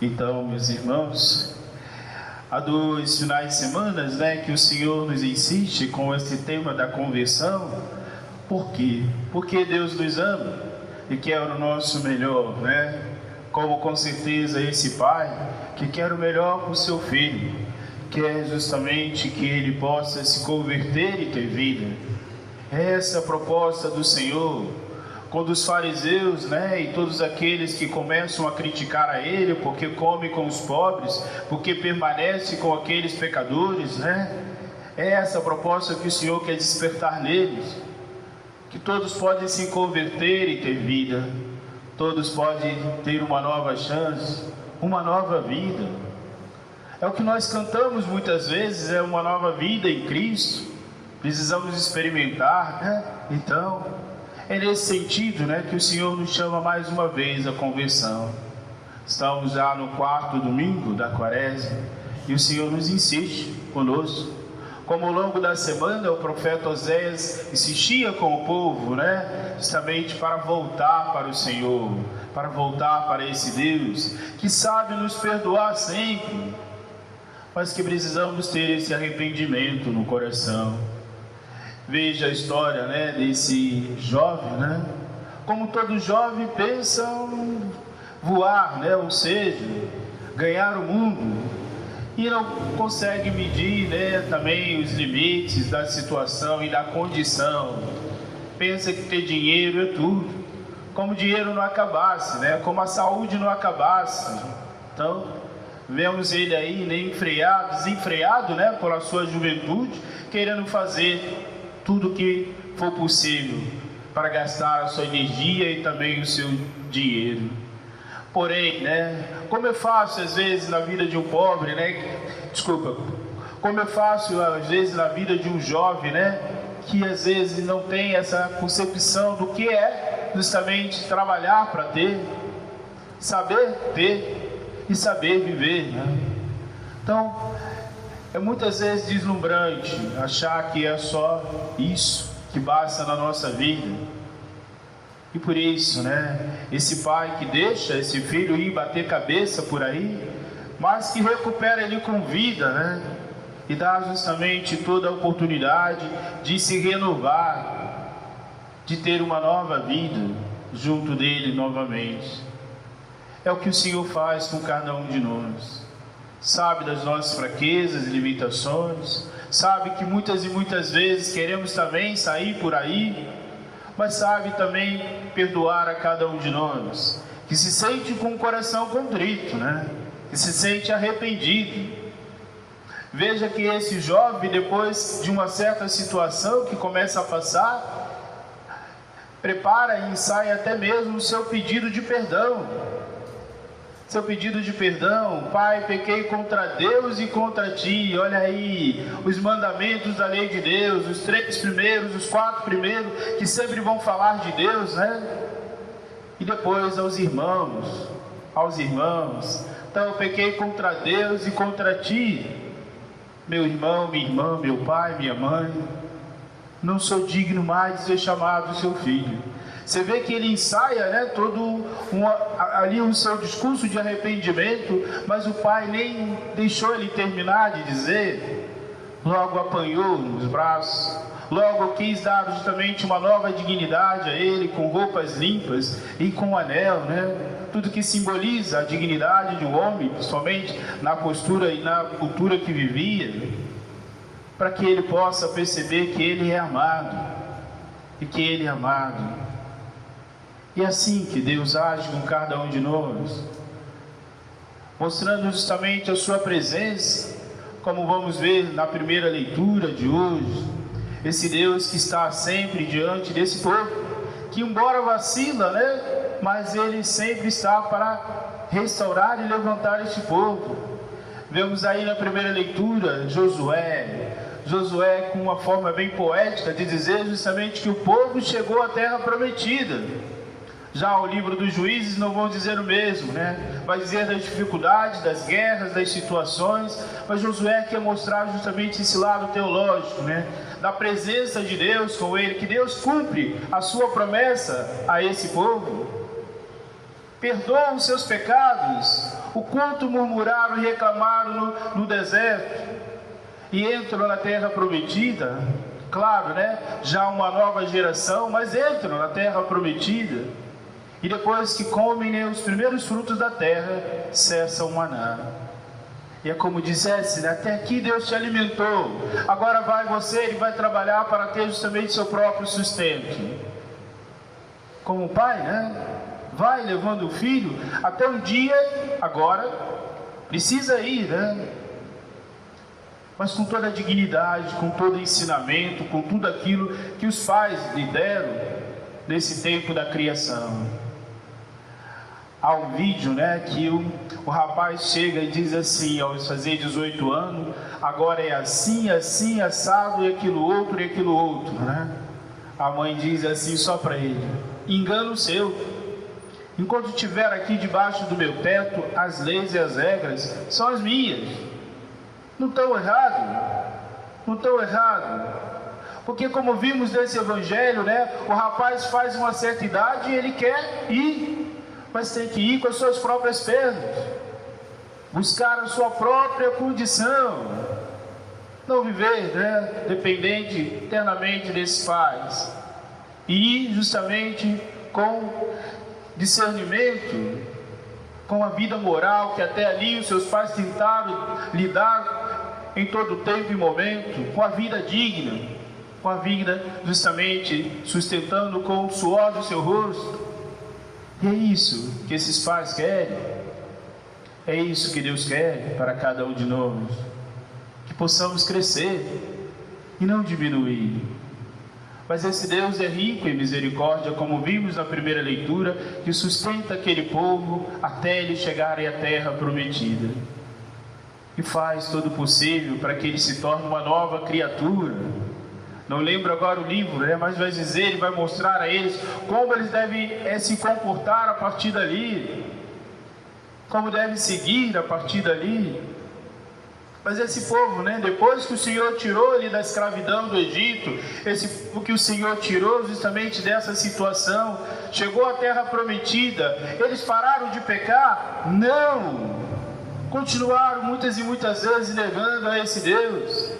Então, meus irmãos, há 2 finais de semana, que o Senhor nos insiste com esse tema da conversão. Por quê? Porque Deus nos ama e quer o nosso melhor, Como com certeza esse pai que quer o melhor para o seu filho, quer justamente que ele possa se converter e ter vida. Essa é a proposta do Senhor. Quando os fariseus, e todos aqueles que começam a criticar a ele, porque come com os pobres, porque permanece com aqueles pecadores, é essa a proposta que o Senhor quer despertar neles, que todos podem se converter e ter vida, todos podem ter uma nova chance, uma nova vida. É o que nós cantamos muitas vezes, é uma nova vida em Cristo, precisamos experimentar, Então, é nesse sentido, que o Senhor nos chama mais uma vez à conversão. Estamos já no 4º domingo da Quaresma e o Senhor nos insiste conosco. Como ao longo da semana o profeta Oséias insistia com o povo, justamente para voltar para o Senhor, para voltar para esse Deus que sabe nos perdoar sempre, mas que precisamos ter esse arrependimento no coração. Veja a história, desse jovem, Como todo jovem pensa voar, ou seja, ganhar o mundo, e não consegue medir, também os limites da situação e da condição. Pensa que ter dinheiro é tudo, como o dinheiro não acabasse, como a saúde não acabasse. Então, vemos ele aí, desenfreado, pela sua juventude, querendo fazer tudo o que for possível para gastar a sua energia e também o seu dinheiro. Porém, como é fácil às vezes na vida de um pobre, como é fácil às vezes na vida de um jovem, que às vezes não tem essa concepção do que é justamente trabalhar para ter, saber ter e saber viver, Então, é muitas vezes deslumbrante achar que é só isso que basta na nossa vida. E por isso, esse pai que deixa esse filho ir bater cabeça por aí, mas que recupera ele com vida, e dá justamente toda a oportunidade de se renovar, de ter uma nova vida junto dele novamente. É o que o Senhor faz com cada um de nós. Sabe das nossas fraquezas e limitações, sabe que muitas e muitas vezes queremos também sair por aí, mas sabe também perdoar a cada um de nós, que se sente com o coração contrito, que se sente arrependido. Veja que esse jovem, depois de uma certa situação que começa a passar, prepara e ensaia até mesmo o seu pedido de perdão. Seu pedido de perdão: Pai, pequei contra Deus e contra ti. Olha aí, os mandamentos da lei de Deus, os 3 primeiros, os 4 primeiros, que sempre vão falar de Deus, E depois aos irmãos. Então, eu pequei contra Deus e contra ti. Meu irmão, minha irmã, meu pai, minha mãe, não sou digno mais de ser chamado seu filho. Você vê que ele ensaia, ali o seu discurso de arrependimento, mas o pai nem deixou ele terminar de dizer. Logo apanhou nos braços, logo quis dar justamente uma nova dignidade a ele, com roupas limpas e com um anel, Tudo que simboliza a dignidade de um homem, principalmente na postura e na cultura que vivia, para que ele possa perceber que ele é amado e que ele é amado. E é assim que Deus age com cada um de nós, mostrando justamente a sua presença, como vamos ver na primeira leitura de hoje. Esse Deus que está sempre diante desse povo, que embora vacila, mas ele sempre está para restaurar e levantar este povo. Vemos aí na primeira leitura Josué com uma forma bem poética de dizer justamente que o povo chegou à terra prometida. Já o livro dos Juízes não vão dizer o mesmo, Vai dizer das dificuldades, das guerras, das situações, mas Josué quer mostrar justamente esse lado teológico, Da presença de Deus com ele, que Deus cumpre a sua promessa a esse povo. perdoam os seus pecados, o quanto murmuraram e reclamaram no deserto, e entram na terra prometida. Claro, né? Já uma nova geração, mas entram na terra prometida. E depois que comem, né, os primeiros frutos da terra, cessa o maná. E é como dissesse, né? Até aqui Deus te alimentou, agora vai você, Ele vai trabalhar para ter justamente seu próprio sustento. Como o pai, né? Vai levando o filho até um dia, agora precisa ir, né? Mas com toda a dignidade, com todo o ensinamento, com tudo aquilo que os pais lhe deram nesse tempo da criação. Há um vídeo, né, que o rapaz chega e diz assim, ao fazer 18 anos, agora é assim, assim, assado, e aquilo outro, né? A mãe diz assim só para ele, engano seu. Enquanto estiver aqui debaixo do meu teto, as leis e as regras são as minhas. Não estão errado, não estão errado. Porque como vimos nesse evangelho, né, o rapaz faz uma certa idade e ele quer ir, mas tem que ir com as suas próprias pernas, buscar a sua própria condição, não viver, né, dependente eternamente desses pais, e ir justamente com discernimento, com a vida moral que até ali os seus pais tentaram lidar em todo tempo e momento, com a vida digna, com a vida justamente sustentando com o suor do seu rosto. E é isso que esses pais querem, é isso que Deus quer para cada um de nós, que possamos crescer e não diminuir. Mas esse Deus é rico em misericórdia, como vimos na primeira leitura, que sustenta aquele povo até eles chegarem à terra prometida. E faz todo o possível para que ele se torne uma nova criatura. Não lembro agora o livro, né? Mas vai dizer, ele vai mostrar a eles como eles devem se comportar a partir dali, como devem seguir a partir dali. Mas esse povo, né, depois que o Senhor tirou ele da escravidão do Egito, o que o Senhor tirou justamente dessa situação, chegou à terra prometida, eles pararam de pecar? Não! Continuaram muitas e muitas vezes negando a esse Deus.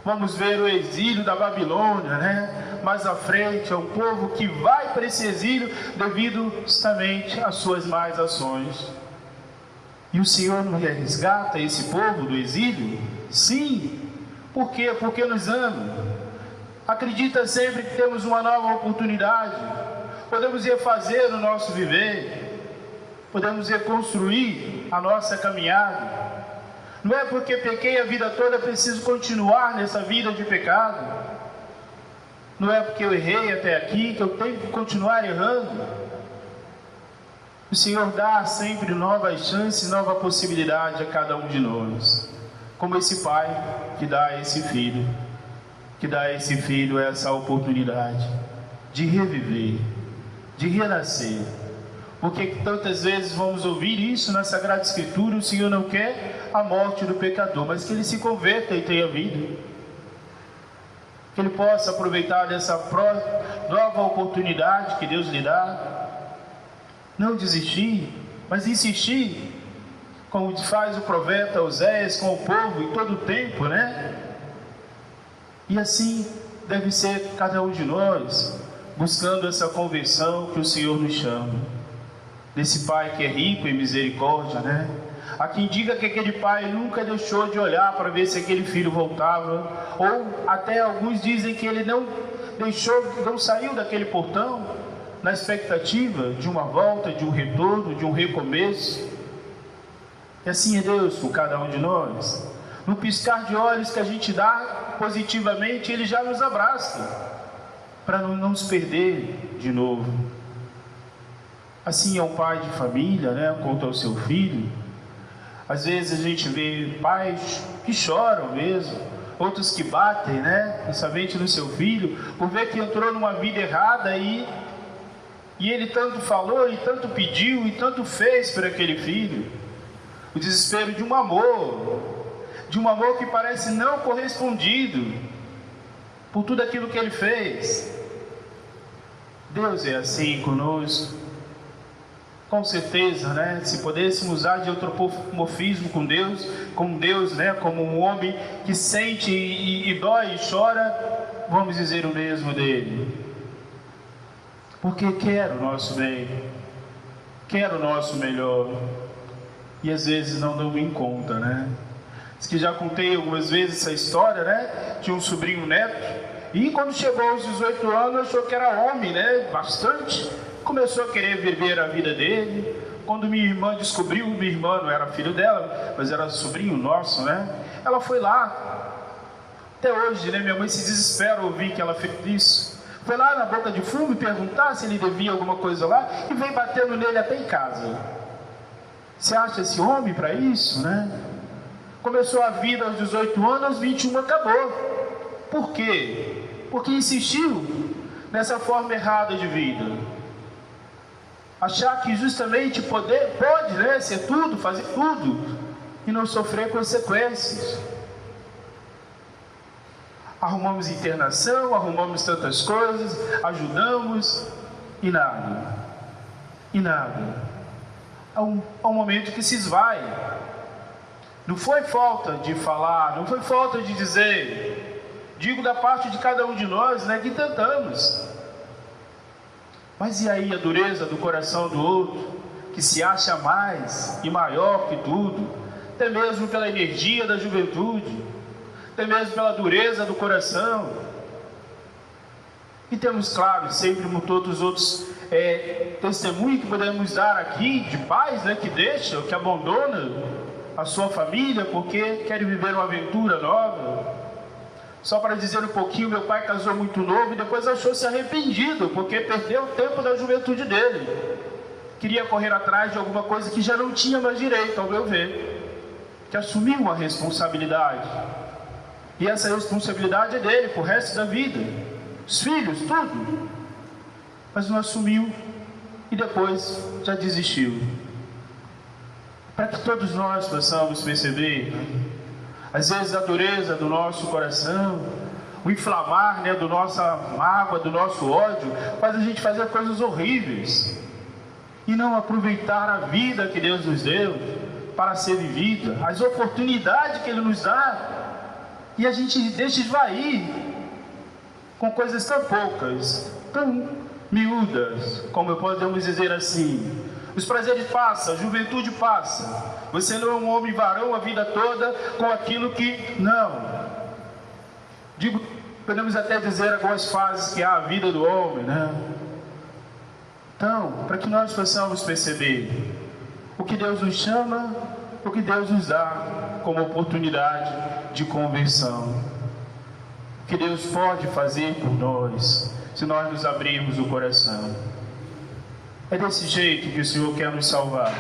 Vamos ver o exílio da Babilônia, né? Mais à frente, é um povo que vai para esse exílio devido justamente às suas más ações. E o Senhor nos resgata esse povo do exílio? Sim. Por quê? Porque nos ama. Acredita sempre que temos uma nova oportunidade. Podemos refazer o nosso viver. Podemos reconstruir a nossa caminhada. Não é porque pequei a vida toda, preciso continuar nessa vida de pecado. Não é porque eu errei até aqui, que eu tenho que continuar errando. O Senhor dá sempre novas chances, nova possibilidade a cada um de nós. Como esse pai que dá a esse filho, essa oportunidade de reviver, de renascer. Porque tantas vezes vamos ouvir isso na Sagrada Escritura, o Senhor não quer a morte do pecador, mas que ele se converta e tenha vida. Que ele possa aproveitar dessa nova oportunidade que Deus lhe dá. Não desistir, mas insistir, como faz o profeta Oséias com o povo em todo o tempo, né? E assim deve ser cada um de nós, buscando essa conversão que o Senhor nos chama. Desse pai que é rico em misericórdia, né? Há quem diga que aquele pai nunca deixou de olhar para ver se aquele filho voltava, ou até alguns dizem que ele não saiu daquele portão, na expectativa de uma volta, de um retorno, de um recomeço. E assim é Deus com cada um de nós. No piscar de olhos que a gente dá positivamente, Ele já nos abraça, para não nos perder de novo. Assim é um pai de família, né, quanto ao seu filho. Às vezes a gente vê pais que choram mesmo, outros que batem, né, principalmente no seu filho, por ver que entrou numa vida errada e ele tanto falou, e tanto pediu, e tanto fez por aquele filho. O desespero de um amor que parece não correspondido por tudo aquilo que ele fez. Deus é assim conosco. Com certeza, né? Se pudéssemos usar de antropomorfismo com Deus, né? Como um homem que sente e dói e chora, vamos dizer o mesmo dele. Porque quer o nosso bem, quer o nosso melhor, e às vezes não damos em conta, né? Diz que já contei algumas vezes essa história, né? Tinha um sobrinho neto, e quando chegou aos 18 anos achou que era homem, né? Bastante. Começou a querer viver a vida dele. Quando minha irmã descobriu, minha irmã não era filho dela, mas era sobrinho nosso, né? Ela foi lá. Até hoje, né? Minha mãe se desespera ao ouvir que ela fez isso. Foi lá na boca de fumo perguntar se ele devia alguma coisa lá e veio batendo nele até em casa. Você acha esse homem para isso, né? Começou a vida aos 18 anos, aos 21 acabou. Por quê? Porque insistiu nessa forma errada de vida. Achar que justamente pode, né, ser tudo, fazer tudo e não sofrer consequências. Arrumamos internação, arrumamos tantas coisas, ajudamos e nada. E nada. Há um momento que se esvai. Não foi falta de falar, não foi falta de dizer. Digo da parte de cada um de nós, né, que tentamos. Mas e aí a dureza do coração do outro, que se acha mais e maior que tudo, até mesmo pela energia da juventude, até mesmo pela dureza do coração. E temos, claro, sempre como todos os outros testemunhos que podemos dar aqui, de pais, né, que deixam, que abandonam a sua família porque querem viver uma aventura nova. Só para dizer um pouquinho, meu pai casou muito novo e depois achou-se arrependido, porque perdeu o tempo da juventude dele. Queria correr atrás de alguma coisa que já não tinha mais direito, ao meu ver. Que assumiu uma responsabilidade. E essa responsabilidade é dele, pro resto da vida. Os filhos, tudo. Mas não assumiu e depois já desistiu. Para que todos nós possamos perceber, às vezes a dureza do nosso coração, o inflamar, né, da nossa mágoa, do nosso ódio, faz a gente fazer coisas horríveis e não aproveitar a vida que Deus nos deu para ser vivida, as oportunidades que Ele nos dá, e a gente deixa esvair com coisas tão poucas, tão miúdas, como podemos dizer assim. Os prazeres passam, a juventude passa. Você não é um homem varão a vida toda com aquilo que não. Digo, podemos até dizer algumas fases que há a vida do homem, né? Então, para que nós possamos perceber o que Deus nos chama, o que Deus nos dá como oportunidade de conversão. O que Deus pode fazer por nós, se nós nos abrirmos o coração. É desse jeito que o Senhor quer nos salvar.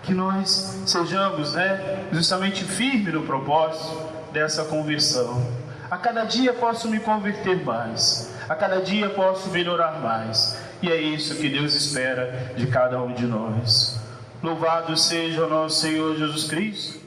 Que nós sejamos, né, justamente firmes no propósito dessa conversão. A cada dia posso me converter mais. A cada dia posso melhorar mais. E é isso que Deus espera de cada um de nós. Louvado seja o nosso Senhor Jesus Cristo.